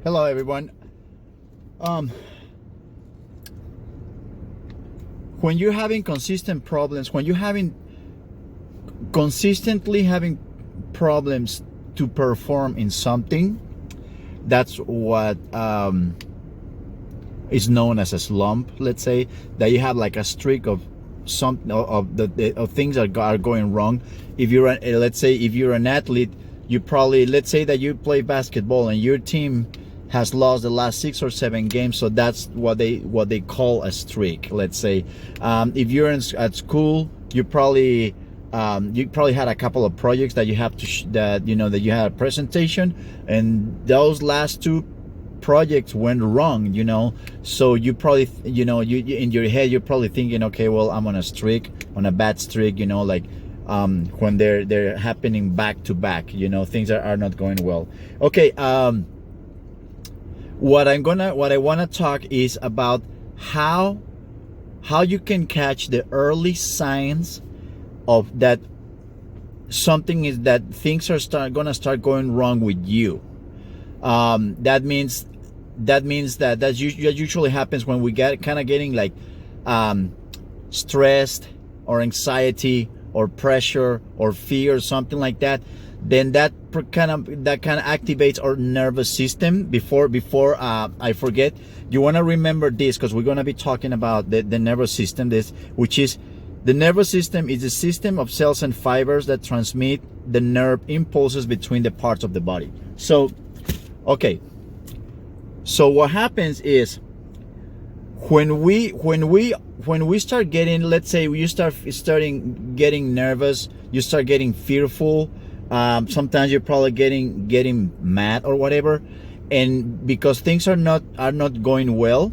Hello, everyone. Um, when you're having consistent problems, when you're having consistently having problems to perform in something, that's what is known as a slump. Let's say that you have like a streak of some of things that are going wrong. If you're let's say if you're an athlete, you probably, let's say that you play basketball and your team has lost the last 6 or 7 games, so that's what they call a streak. Let's say if you're at school, you probably had a couple of projects that you have to that you had a presentation, and those last 2 projects went wrong, so you probably you in your head you're probably thinking, okay, well, I'm on a bad streak, like when they're happening back to back, things are not going well. Okay, what I want to talk is about how you can catch the early signs of that things are gonna start going wrong with you. That means that usually happens when we get kind of getting like stressed or anxiety or pressure or fear or something like that. Then that kind of activates our nervous system. Before I forget, you want to remember this, because we're going to be talking about the nervous system, which is the nervous system is a system of cells and fibers that transmit the nerve impulses between the parts of the body. So what happens is when we start getting, let's say you start getting nervous, you start getting fearful, sometimes you're probably getting mad or whatever, and because things are not going well,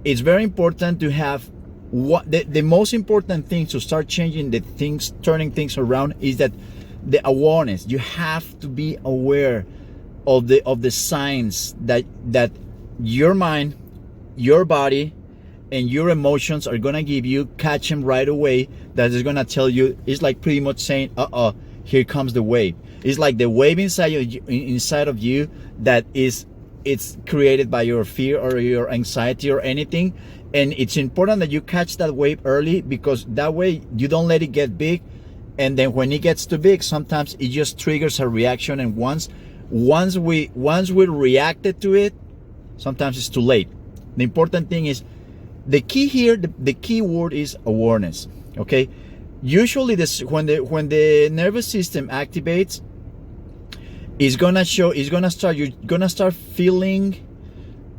it's very important to have the most important thing to start changing turning things around is that the awareness. You have to be aware of the signs that your mind, your body, and your emotions are gonna give you. Catch them right away. That is gonna tell you. It's like pretty much saying, here comes the wave. It's like the wave inside of you that it's created by your fear or your anxiety or anything. And it's important that you catch that wave early, because that way you don't let it get big. And then when it gets too big, sometimes it just triggers a reaction. And once we reacted to it, sometimes it's too late. The important thing is, the key here, the key word is awareness. Okay, usually when the nervous system activates, you're gonna start feeling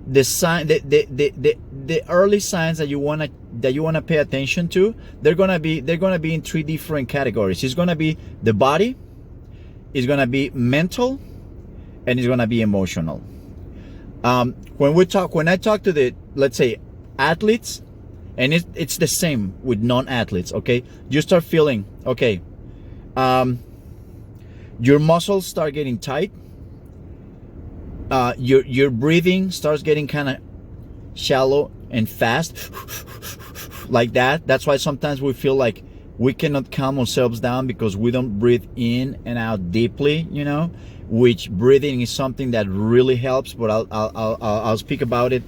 the sign, the early signs that you wanna pay attention to. They're gonna be in 3 different categories. It's gonna be the body, it's gonna be mental, and it's gonna be emotional. When I talk to the, let's say, athletes, and it's the same with non-athletes. Okay, you start feeling, okay, your muscles start getting tight, your breathing starts getting kind of shallow and fast, like that. That's why sometimes we feel like we cannot calm ourselves down, because we don't breathe in and out deeply, which breathing is something that really helps. But I'll speak about it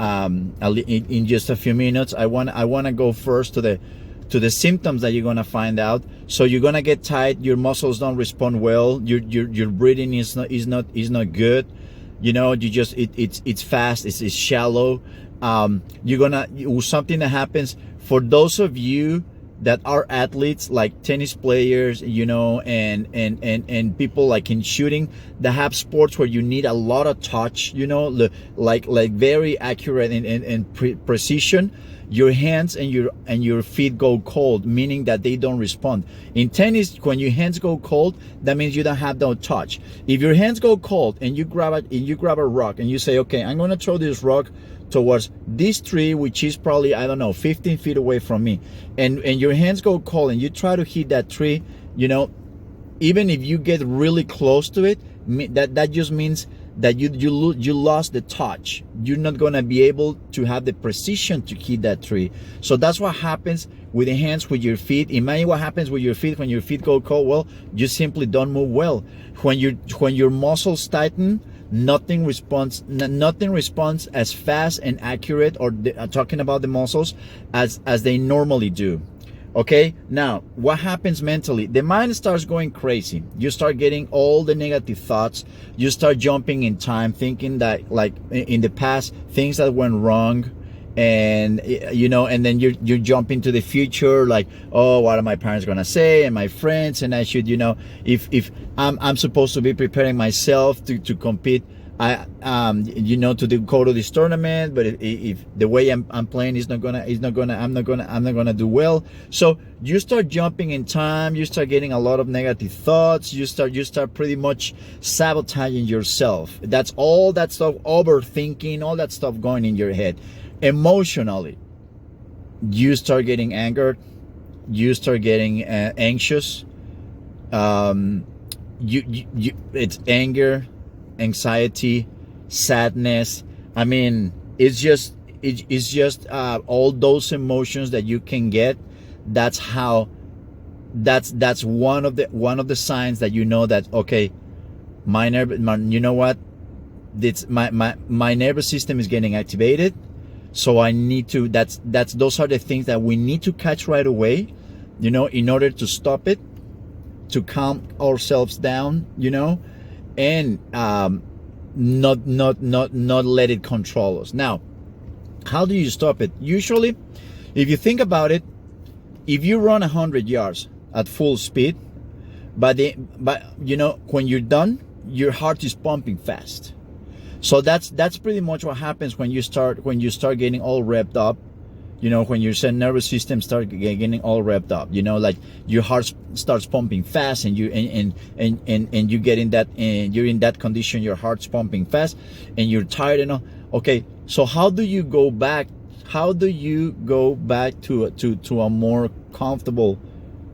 in just a few minutes. I want to go first to the symptoms that you're gonna find out. So you're gonna get tight, your muscles don't respond well, your breathing is not good. It's fast, it's shallow. Something that happens for those of you that are athletes, like tennis players, and people like in shooting, that have sports where you need a lot of touch, like very accurate and precision. Your hands and your feet go cold, meaning that they don't respond. In tennis, when your hands go cold, that means you don't have no touch. If your hands go cold and you grab a rock and you say, okay, I'm gonna throw this rock towards this tree, which is probably, I don't know, 15 feet away from me, and your hands go cold and you try to hit that tree, even if you get really close to it, that just means that you lost the touch. You're not going to be able to have the precision to hit that tree. So that's what happens with the hands, with your feet. Imagine what happens with your feet when your feet go cold. Well, you simply don't move well. When your muscles tighten, nothing responds as fast and accurate, or talking about the muscles, as they normally do. Okay, now what happens mentally? The mind starts going crazy. You start getting all the negative thoughts. You start jumping in time, thinking that, like, in the past, things that went wrong, and and then you jump into the future, like, oh, what are my parents gonna say, and my friends, and I should, if I'm supposed to be preparing myself to compete, to go to this tournament, but if the way I'm playing I'm not gonna do well. So you start jumping in time. You start getting a lot of negative thoughts. You start pretty much sabotaging yourself. That's all that stuff, overthinking, all that stuff going in your head. Emotionally, you start getting angered. You start getting anxious. It's anger, anxiety, sadness. I mean, it's just all those emotions that you can get. That's one of the signs that that, okay, you know what, it's my nervous system is getting activated. So I need to, those are the things that we need to catch right away, in order to stop it, to calm ourselves down, and not let it control us. Now, how do you stop it? Usually, if you think about it, if you run 100 yards at full speed, but when you're done, your heart is pumping fast. So that's pretty much what happens when you start getting all revved up. When your nervous system start getting all revved up, like your heart starts pumping fast, and you get in that, and you're in that condition, your heart's pumping fast, and you're tired and all. Okay, so how do you go back to a more comfortable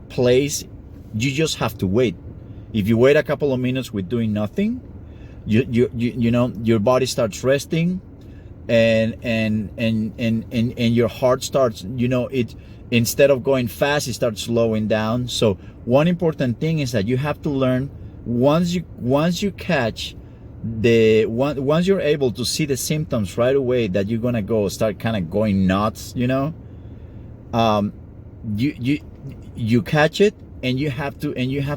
place? You just have to wait. If you wait a couple of minutes with doing nothing, your body starts resting, and your heart starts, it, instead of going fast, it starts slowing down. So one important thing is that you have to learn, once you catch once you're able to see the symptoms right away, that you're gonna start kind of going nuts, you catch it, and you have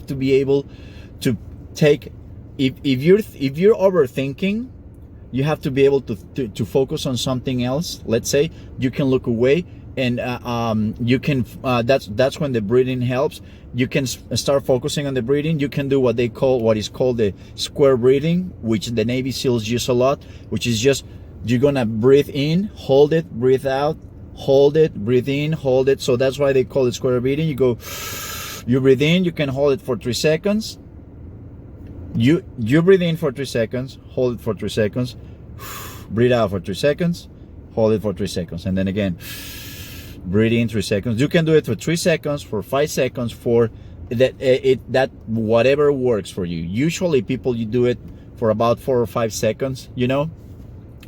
to be able to take, if you're overthinking, you have to be able to focus on something else. Let's say you can look away, and you can that's when the breathing helps. You can start focusing on the breathing. You can do what is called the square breathing, which the Navy SEALs use a lot, which is just, you're gonna breathe in, hold it, breathe out, hold it, breathe in, hold it. So that's why they call it square breathing. You breathe in, you can hold it for 3 seconds. You breathe in for 3 seconds, hold it for 3 seconds, breathe out for 3 seconds, hold it for 3 seconds, and then again, breathe in 3 seconds. You can do it for 3 seconds, for 5 seconds, for that whatever works for you. Usually people, you do it for about 4 or 5 seconds,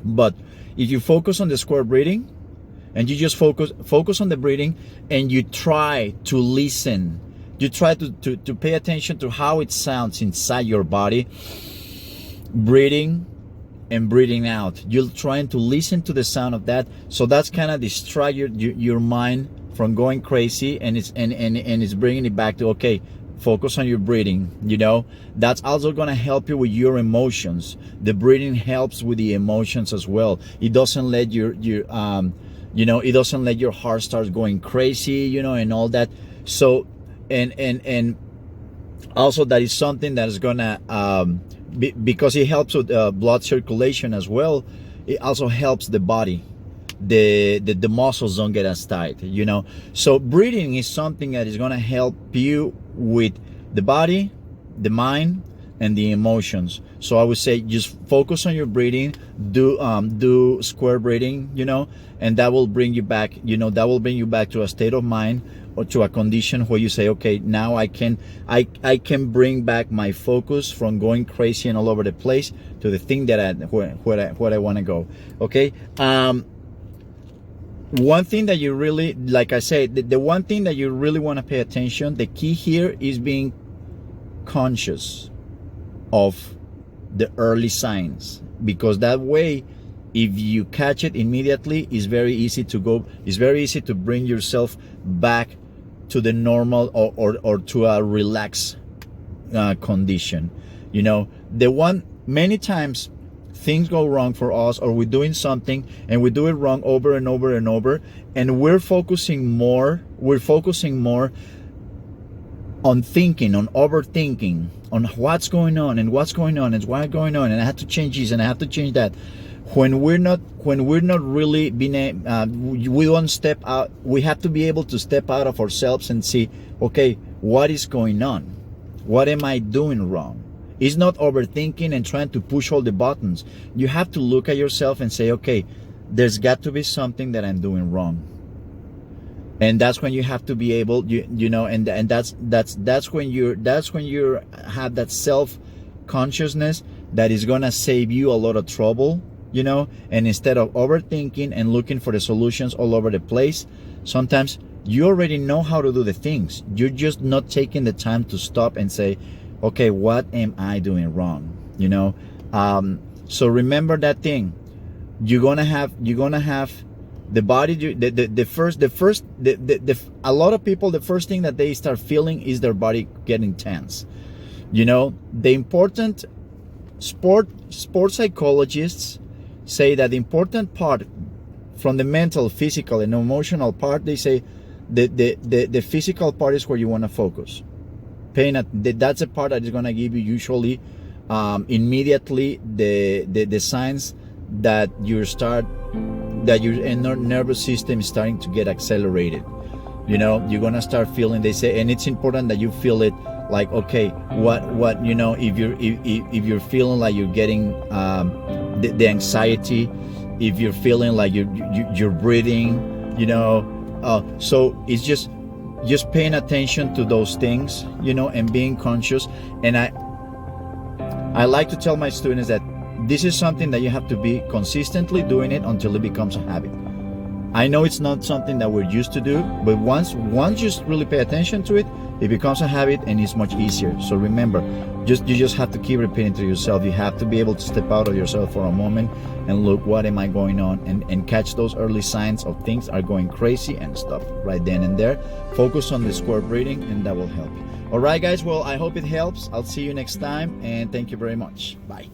but if you focus on the square breathing, and you just focus on the breathing, and you try to listen, you try to pay attention to how it sounds inside your body, breathing and breathing out. You're trying to listen to the sound of that. So that's kind of distract your mind from going crazy, and it's bringing it back to, okay, focus on your breathing. That's also going to help you with your emotions. The breathing helps with the emotions as well. It doesn't let it doesn't let your heart start going crazy, and all that. So and also, that is something that is gonna because it helps with blood circulation as well. It also helps the body, the muscles don't get as tight, So breathing is something that is gonna help you with the body, the mind, and the emotions. So I would say, just focus on your breathing, do square breathing, and that will bring you back, to a state of mind, or to a condition where you say, okay, now I can bring back my focus from going crazy and all over the place to the thing that where I want to go. Okay. One thing that you really, like I said, the one thing that you really want to pay attention, the key here is being conscious of the early signs, because that way, if you catch it immediately, it's very easy to bring yourself back to the normal, or to a relaxed condition. The one, many times things go wrong for us, or we're doing something and we do it wrong over and over and over, and we're focusing more on thinking, on overthinking, on what's going on and what's going on and what's going on, and I have to change this and I have to change that. When we're not really being, we don't step out. We have to be able to step out of ourselves and see, okay, what is going on? What am I doing wrong? It's not overthinking and trying to push all the buttons. You have to look at yourself and say, okay, there's got to be something that I'm doing wrong. And that's when you have to be able, and that's when you have that self consciousness that is gonna save you a lot of trouble. And instead of overthinking and looking for the solutions all over the place, sometimes you already know how to do the things. You're just not taking the time to stop and say, okay, what am I doing wrong? So remember that thing. You're gonna have the body. A lot of people, the first thing that they start feeling is their body getting tense. The important sports psychologists say that the important part from the mental, physical, and emotional part, they say the physical part is where you want to focus. That's a part that is going to give you usually immediately the signs that your nervous system is starting to get accelerated. You're going to start feeling, they say, and it's important that you feel it, like, okay, if you're feeling like you're getting the anxiety, if you're feeling like you're breathing, so it's just paying attention to those things, and being conscious. And I like to tell my students that this is something that you have to be consistently doing it until it becomes a habit. I know it's not something that we're used to do, but once you really pay attention to it, it becomes a habit and it's much easier. So remember, you just have to keep repeating to yourself. You have to be able to step out of yourself for a moment and look, what am I going on, and catch those early signs of things are going crazy, and stop right then and there. Focus on the square breathing, and that will help you. All right, guys. Well, I hope it helps. I'll see you next time, and thank you very much. Bye.